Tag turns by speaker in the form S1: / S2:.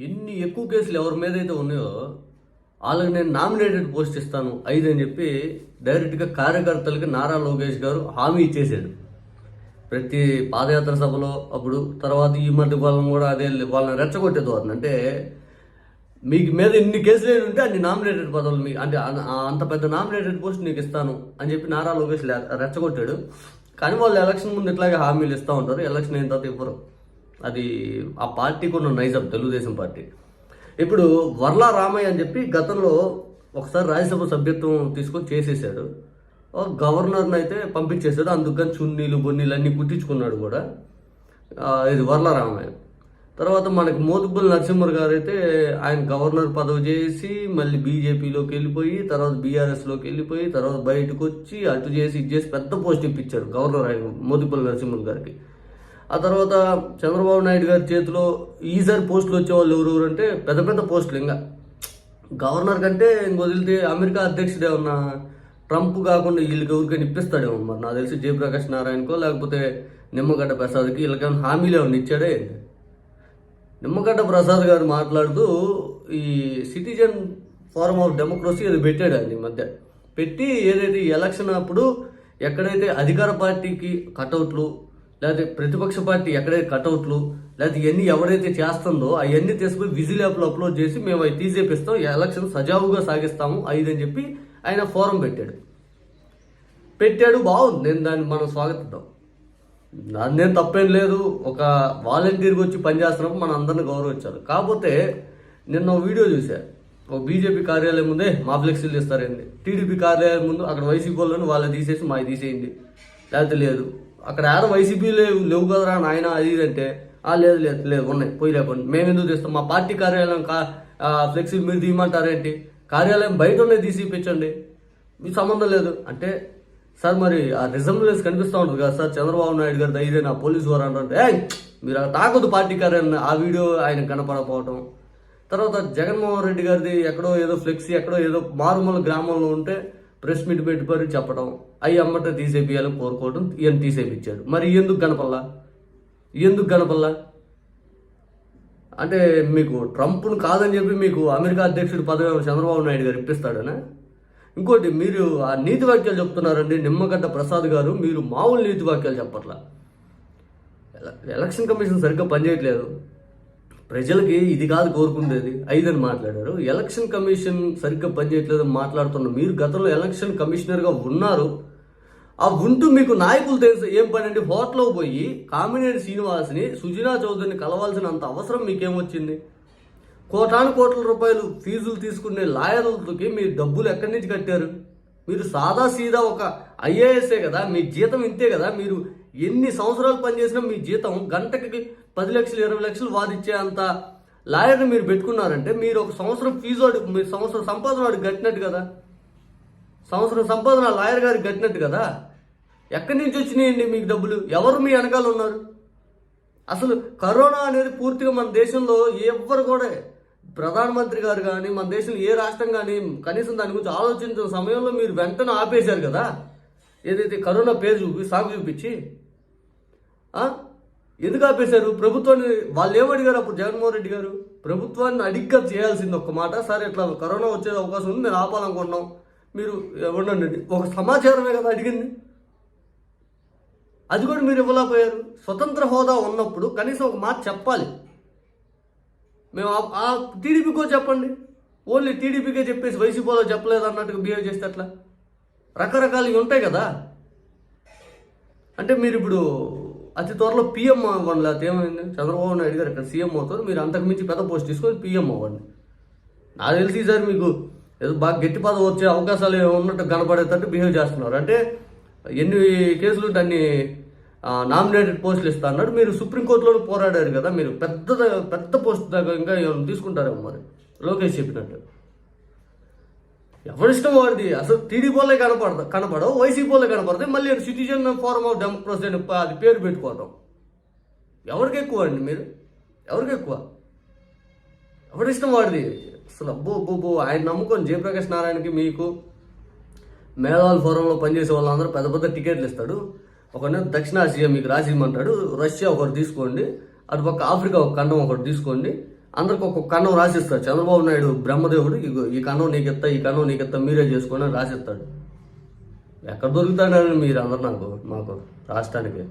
S1: ఎన్ని ఎక్కువ కేసులు ఎవరి మీద అయితే ఉన్నాయో వాళ్ళకి నేను నామినేటెడ్ పోస్ట్ ఇస్తాను 5 అని చెప్పి డైరెక్ట్గా కార్యకర్తలకి నారా లోకేష్ గారు హామీ ఇచ్చేసాడు. ప్రతి పాదయాత్ర సభలో అప్పుడు తర్వాత ఈ మధ్య కాలం కూడా అదే వాళ్ళని రెచ్చగొట్టేది వారిని. అంటే మీకు మీద ఇన్ని కేసులు ఏమి ఉంటే అన్ని నామినేటెడ్ పదవులు మీకు అంటే అంత పెద్ద నామినేటెడ్ పోస్ట్ నీకు ఇస్తాను అని చెప్పి నారా లోకేష్ రెచ్చగొట్టాడు. కానీ వాళ్ళు ఎలక్షన్ ముందు ఇట్లాగే హామీలు ఇస్తూ ఉంటారు, ఎలక్షన్ అయిన తర్వాత ఇవ్వరు. అది ఆ పార్టీకి ఉన్న నైజం, తెలుగుదేశం పార్టీ. ఇప్పుడు వర్లా రామయ్య అని చెప్పి గతంలో ఒకసారి రాజ్యసభ సభ్యత్వం తీసుకొని చేసేసాడు. గవర్నర్ని అయితే పంపించేశాడు, అందుకని చున్నీలు బొన్నీలు అన్నీ కుట్టించుకున్నాడు కూడా. ఇది వర్లా రామయ్య. తర్వాత మనకి మోదుగుల నరసింహర్ గారు అయితే ఆయన గవర్నర్ పదవి చేసి మళ్ళీ బీజేపీలోకి వెళ్ళిపోయి తర్వాత బీఆర్ఎస్లోకి వెళ్ళిపోయి తర్వాత బయటకు వచ్చి అటు చేసి ఇది చేసి పెద్ద పోస్ట్ ఇప్పించారు గవర్నర్ ఆయన మోదుగుల నరసింహర్ గారికి. ఆ తర్వాత చంద్రబాబు నాయుడు గారి చేతిలో ఈసారి పోస్టులు వచ్చేవాళ్ళు ఎవరెవరు అంటే పెద్ద పెద్ద పోస్టులు. ఇంకా గవర్నర్ కంటే ఇంక వదిలితే అమెరికా అధ్యక్షుడు ఏమన్నా ట్రంప్ కాకుండా వీళ్ళకి ఎవరికైనా ఇప్పిస్తాడేమో. మరి నాకు తెలిసి జయప్రకాష్ నారాయణకో లేకపోతే నిమ్మగడ్డ ప్రసాద్కి వీళ్ళకేమైనా హామీలు ఏమన్నా ఇచ్చాడే. నిమ్మగడ్డ ప్రసాద్ గారు మాట్లాడుతూ ఈ సిటిజన్ ఫోరం ఆఫ్ డెమోక్రసీ అది పెట్టాడు ఆయన ఈ మధ్య. పెట్టి ఏదైతే ఎలక్షన్ అప్పుడు ఎక్కడైతే అధికార పార్టీకి కటౌట్లు లేకపోతే ప్రతిపక్ష పార్టీ ఎక్కడైతే కటౌట్లు లేకపోతే ఇవన్నీ ఎవరైతే చేస్తుందో అవన్నీ తీసుకుని విజిల్ యాప్లో అప్లోడ్ చేసి మేము అవి తీసేపిస్తాం, ఎలక్షన్ సజావుగా సాగిస్తాము 5 అని చెప్పి ఆయన ఫోరం పెట్టాడు. బాగుంది, నేను దాన్ని మనం స్వాగతిద్దాం. నేను తప్పేం లేదు. ఒక వాలంటీర్గా వచ్చి పనిచేస్తున్నప్పుడు మన అందరిని గౌరవించాలి. కాకపోతే నిన్న వీడియో చూసా, ఒక బీజేపీ కార్యాలయం ముందే మా ఫ్లెక్సీలు ఇస్తారండి, టీడీపీ కార్యాలయం ముందు అక్కడ వైసీపీ వాళ్ళని వాళ్ళు తీసేసి మావి తీసేయండి, లేకపోతే లేదు అక్కడ యారో వైసీపీ లేవు కదరా నాయన అది అంటే లేదు లేదు లేదు ఉన్నాయి పోయి లేకుండా మేము ఎందుకు తీస్తాం, మా పార్టీ కార్యాలయం ఫ్లెక్సీ మీరు తీయమంటారేంటి, కార్యాలయం బయట ఉన్నాయి తీసిపించండి, మీకు సంబంధం లేదు అంటే. సార్ మరి ఆ రిజంబ్లెన్స్ కనిపిస్తూ ఉంటుంది కదా సార్, చంద్రబాబు నాయుడు గారి ధైర్యం ఆ పోలీసు వారు అంటే మీరు తాకొద్దు పార్టీ కార్యాలయం, ఆ వీడియో ఆయన కనపడకపోవటం. తర్వాత జగన్మోహన్ రెడ్డి గారిది ఎక్కడో ఏదో ఫ్లెక్సీ ఎక్కడో ఏదో మారుమూల గ్రామంలో ఉంటే ప్రెస్ మీట్ పెట్టుకొని చెప్పడం, అవి అమ్మటే తీసేపియాలని కోరుకోవడం, ఈయన తీసేపించాడు. మరి ఎందుకు కనపల్లా అంటే మీకు ట్రంప్ను కాదని చెప్పి మీకు అమెరికా అధ్యక్షుడి పదవి చంద్రబాబు నాయుడు గారు ఇప్పిస్తాడనా? ఇంకోటి, మీరు ఆ నీతి వాక్యాలు చెప్తున్నారండి నిమ్మగడ్డ ప్రసాద్ గారు, మీరు మామూలు నీతి వాక్యాలు చెప్పట్లా. ఎలక్షన్ కమిషన్ సరిగ్గా పనిచేయట్లేదు, ప్రజలకి ఇది కాదు కోరుకునేది 5 అని మాట్లాడారు. ఎలక్షన్ కమిషన్ సరిగ్గా పనిచేయట్లేదు అని మాట్లాడుతున్నారు. మీరు గతంలో ఎలక్షన్ కమిషనర్గా ఉన్నారు, ఆ ఉంటూ మీకు నాయకులు తెలుసు ఏం పని అండి. హోటల్కి పోయి కామినేని శ్రీనివాస్ని సుజనా చౌదరిని కలవాల్సిన అంత అవసరం మీకేమొచ్చింది? కోట్ల రూపాయలు ఫీజులు తీసుకునే లాయర్లకి మీరు డబ్బులు ఎక్కడి నుంచి కట్టారు? మీరు సాదా సీదా ఒక ఐఏఎస్ఏ కదా, మీ జీతం ఇంతే కదా. మీరు ఎన్ని సంవత్సరాలు పనిచేసినా మీ జీతం గంటకి 10 లక్షలు 20 లక్షలు వాదిచ్చే అంత లాయర్ని మీరు పెట్టుకున్నారంటే మీరు ఒక సంవత్సరం ఫీజు మీరు సంవత్సరం సంపాదన వాడికి కట్టినట్టు కదా, సంవత్సరం సంపాదన లాయర్ గారికి కట్టినట్టు కదా. ఎక్కడి నుంచి వచ్చినాయండి మీకు డబ్బులు? ఎవరు మీ వెనకాల ఉన్నారు? అసలు కరోనా అనేది పూర్తిగా మన దేశంలో ఎవ్వరు కూడా, ప్రధానమంత్రి గారు కానీ మన దేశంలో ఏ రాష్ట్రం కానీ కనీసం దాని గురించి ఆలోచించిన సమయంలో మీరు వెంటనే ఆపేశారు కదా. ఏదైతే కరోనా పేరు సాగు చూపించి ఎందుకు ఆపేశారు? ప్రభుత్వాన్ని వాళ్ళు ఏమడిగారు అప్పుడు జగన్మోహన్ రెడ్డి గారు? ప్రభుత్వాన్ని అడిగ్గా చేయాల్సింది ఒక్క మాట, సరే ఇట్లా కరోనా వచ్చే అవకాశం ఉంది మేము ఆపాలనుకుంటున్నాం, మీరు ఉండండి. ఒక సమాచారమే కదా అడిగింది, అది కూడా మీరు ఇవ్వలేకపోయారు. స్వతంత్ర హోదా ఉన్నప్పుడు కనీసం ఒక మాట చెప్పాలి. మేము ఆ టీడీపీకో చెప్పండి, ఓన్లీ టీడీపీకే చెప్పేసి వైసీపీలో చెప్పలేదు అన్నట్టుగా బిహేవ్ చేస్తే అట్లా రకరకాలుగా ఉంటాయి కదా. అంటే మీరు ఇప్పుడు అతి త్వరలో పీఎం అవ్వండి, లేకపోతే ఏమైంది చంద్రబాబు నాయుడు గారు ఇక్కడ సీఎం అవుతారు, మీరు అంతకుమించి పెద్ద పోస్ట్ తీసుకొని పీఎం అవ్వండి. నాకు తెలిసి సార్ మీకు ఏదో బాగా గట్టి పదవి వచ్చే అవకాశాలు ఉన్నట్టు కనపడేటట్టు బిహేవ్ చేస్తున్నారు. అంటే ఎన్ని కేసులు ఉంటే అన్ని నామినేటెడ్ పోస్టులు ఇస్తా అన్నాడు. మీరు సుప్రీంకోర్టులో పోరాడారు కదా, మీరు పెద్ద పోస్ట్ దాకా ఇంకా తీసుకుంటారేమో మరి లోకేష్ చెప్పినట్టు. ఎవరిష్టం వాడిది. అసలు టీడీపీ వాళ్ళే కనపడవు, వైసీపీ వాళ్ళే కనపడతాయి. మళ్ళీ సిటిజన్ ఫోరం ఆఫ్ డెమోక్రసీ అని అది పేరు పెట్టుకోవడం ఎవరికి ఎక్కువ అండి? మీరు ఎవరికి ఎక్కువ? ఎవరిష్టం వాడిది. అసలు అబ్బో ఆయన నమ్ముకొని జయప్రకాష్ నారాయణకి మీకు మేధావుల ఫోరంలో పనిచేసే వాళ్ళందరూ పెద్ద పెద్ద టికెట్లు ఇస్తాడు. ఒకనే దక్షిణాసియా మీకు రాసిమంటాడు, రష్యా ఒకటి తీసుకోండి, అటుపక్క ఆఫ్రికా ఒక ఖండం ఒకటి తీసుకోండి, అందరికి ఒక్కొక్క కన్నం రాసిస్తాడు. చంద్రబాబు నాయుడు బ్రహ్మదేవుడు, ఇగో ఈ కన్నం నీకెత్తా, ఈ కన్నం నీకెత్తా, మీరే చేసుకోండి అని రాసిస్తాడు. ఎక్కడ దొరుకుతాడని మీరు అందరు మాకు రాష్ట్రానికి.